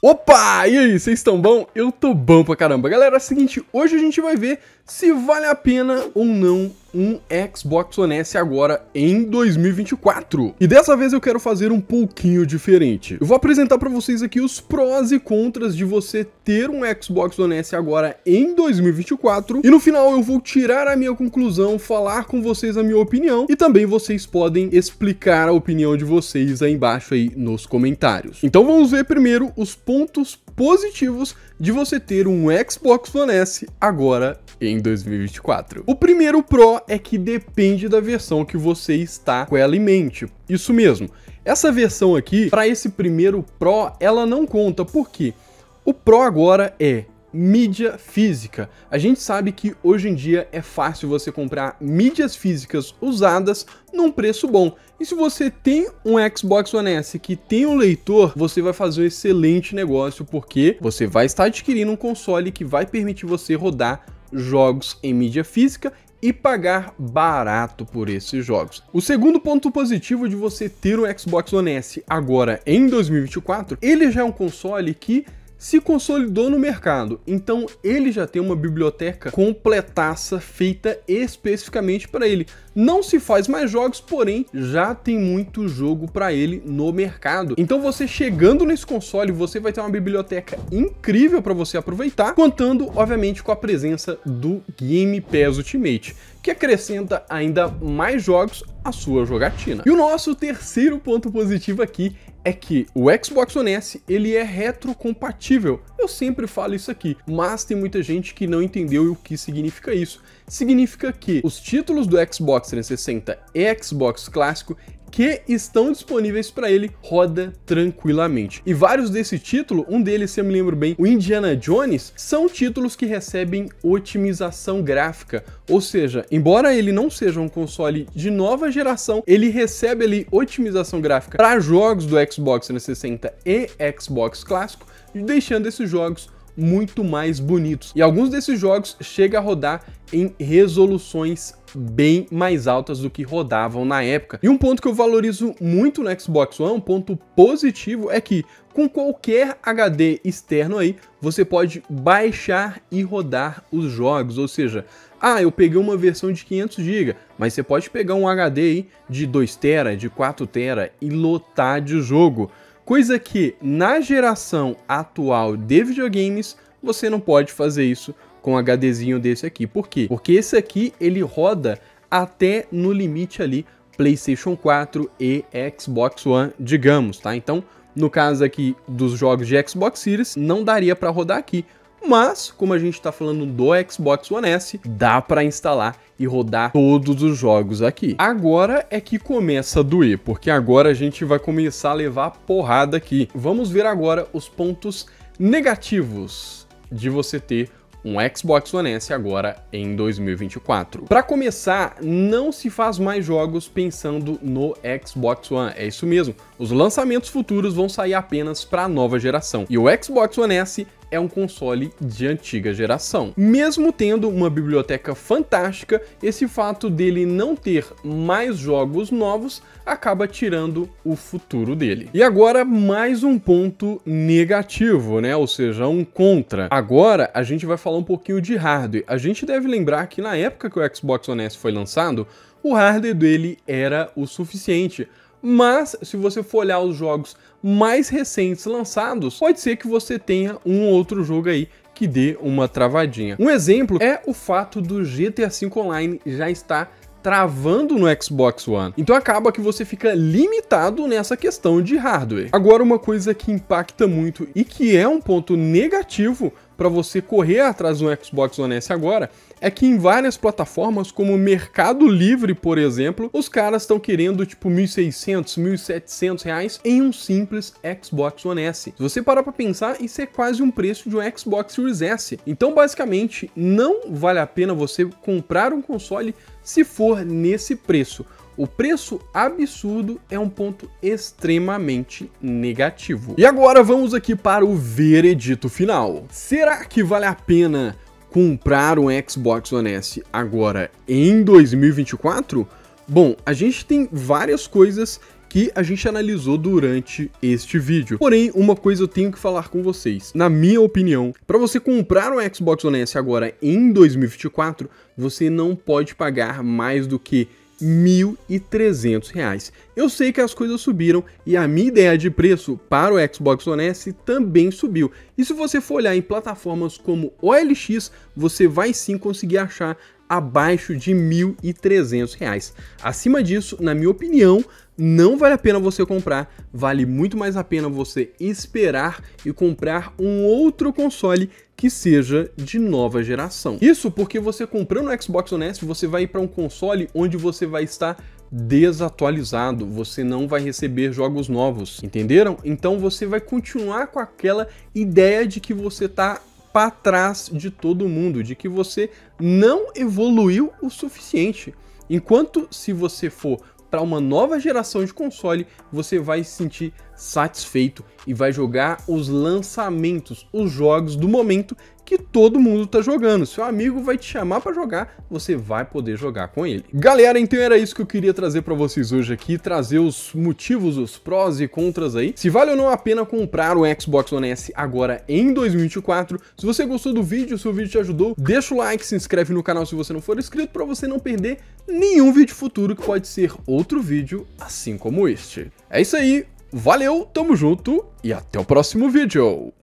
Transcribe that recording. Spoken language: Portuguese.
Opa! E aí, vocês estão bom? Eu tô bom pra caramba. Galera, é o seguinte, hoje a gente vai ver se vale a pena ou não um Xbox One S agora em 2024. E dessa vez eu quero fazer um pouquinho diferente. Eu vou apresentar pra vocês aqui os prós e contras de você ter um Xbox One S agora em 2024. E no final eu vou tirar a minha conclusão, falar com vocês a minha opinião e também vocês podem explicar a opinião de vocês aí embaixo aí nos comentários. Então vamos ver primeiro os pontos positivos de você ter um Xbox One S agora em 2024. O primeiro pró é que depende da versão que você está com ela em mente. Isso mesmo. Essa versão aqui, para esse primeiro pró, ela não conta. Por quê? O pró agora é mídia física. A gente sabe que hoje em dia é fácil você comprar mídias físicas usadas num preço bom. E se você tem um Xbox One S que tem um leitor, você vai fazer um excelente negócio, porque você vai estar adquirindo um console que vai permitir você rodar jogos em mídia física e pagar barato por esses jogos. O segundo ponto positivo de você ter um Xbox One S agora em 2024, ele já é um console que se consolidou no mercado, então ele já tem uma biblioteca completaça feita especificamente para ele. Não se faz mais jogos, porém já tem muito jogo para ele no mercado. Então você chegando nesse console, você vai ter uma biblioteca incrível para você aproveitar, contando obviamente com a presença do Game Pass Ultimate, que acrescenta ainda mais jogos à sua jogatina. E o nosso terceiro ponto positivo aqui é que o Xbox One S, ele é retrocompatível. Eu sempre falo isso aqui, mas tem muita gente que não entendeu o que significa isso. Significa que os títulos do Xbox 360 e Xbox clássico que estão disponíveis para ele roda tranquilamente. E vários desse título, um deles, se eu me lembro bem, o Indiana Jones, são títulos que recebem otimização gráfica, ou seja, embora ele não seja um console de nova geração, ele recebe ali otimização gráfica para jogos do Xbox 360 e Xbox clássico, deixando esses jogos muito mais bonitos. E alguns desses jogos chegam a rodar em resoluções bem mais altas do que rodavam na época. E um ponto que eu valorizo muito no Xbox One, um ponto positivo, é que com qualquer HD externo aí, você pode baixar e rodar os jogos, ou seja, eu peguei uma versão de 500 GB, mas você pode pegar um HD aí de 2 TB, de 4 TB e lotar de jogo. Coisa que na geração atual de videogames, você não pode fazer isso com um HDzinho desse aqui. Por quê? Porque esse aqui, ele roda até no limite ali PlayStation 4 e Xbox One, digamos, tá? Então, no caso aqui dos jogos de Xbox Series, não daria para rodar aqui. Mas, como a gente está falando do Xbox One S, dá para instalar e rodar todos os jogos aqui. Agora é que começa a doer, porque agora a gente vai começar a levar porrada aqui. Vamos ver agora os pontos negativos de você ter um Xbox One S agora em 2024. Para começar, não se faz mais jogos pensando no Xbox One. É isso mesmo, os lançamentos futuros vão sair apenas para a nova geração. E o Xbox One S é um console de antiga geração. Mesmo tendo uma biblioteca fantástica, esse fato dele não ter mais jogos novos acaba tirando o futuro dele. E agora mais um ponto negativo, né? Ou seja, um contra. Agora a gente vai falar um pouquinho de hardware. A gente deve lembrar que na época que o Xbox One S foi lançado, o hardware dele era o suficiente. Mas, se você for olhar os jogos mais recentes lançados, pode ser que você tenha um outro jogo aí que dê uma travadinha. Um exemplo é o fato do GTA V Online já estar travando no Xbox One. Então acaba que você fica limitado nessa questão de hardware. Agora, uma coisa que impacta muito e que é um ponto negativo para você correr atrás do Xbox One S agora, é que em várias plataformas, como o Mercado Livre, por exemplo, os caras estão querendo tipo R$1.600, R$1.700 em um simples Xbox One S. Se você parar para pensar, isso é quase um preço de um Xbox Series S. Então, basicamente, não vale a pena você comprar um console se for nesse preço. O preço absurdo é um ponto extremamente negativo. E agora vamos aqui para o veredito final. Será que vale a pena comprar um Xbox One S agora em 2024? Bom, a gente tem várias coisas que que a gente analisou durante este vídeo. Porém, uma coisa eu tenho que falar com vocês. Na minha opinião, para você comprar um Xbox One S agora em 2024, você não pode pagar mais do que R$ 1.300. Eu sei que as coisas subiram e a minha ideia de preço para o Xbox One S também subiu. E se você for olhar em plataformas como OLX, você vai sim conseguir achar abaixo de R$ 1.300. Acima disso, na minha opinião, não vale a pena você comprar, vale muito mais a pena você esperar e comprar um outro console que seja de nova geração. Isso porque você comprando o Xbox One S, você vai ir para um console onde você vai estar desatualizado, você não vai receber jogos novos, entenderam? Então você vai continuar com aquela ideia de que você tá para trás de todo mundo, de que você não evoluiu o suficiente. Enquanto se você for para uma nova geração de console, você vai se sentir satisfeito e vai jogar os lançamentos, os jogos do momento que todo mundo tá jogando. Seu amigo vai te chamar para jogar, você vai poder jogar com ele. Galera, então era isso que eu queria trazer para vocês hoje aqui, trazer os motivos, os prós e contras aí. Se vale ou não a pena comprar o Xbox One S agora em 2024. Se você gostou do vídeo, se o vídeo te ajudou, deixa o like, se inscreve no canal se você não for inscrito para você não perder nenhum vídeo futuro que pode ser outro vídeo assim como este. É isso aí, valeu, tamo junto e até o próximo vídeo.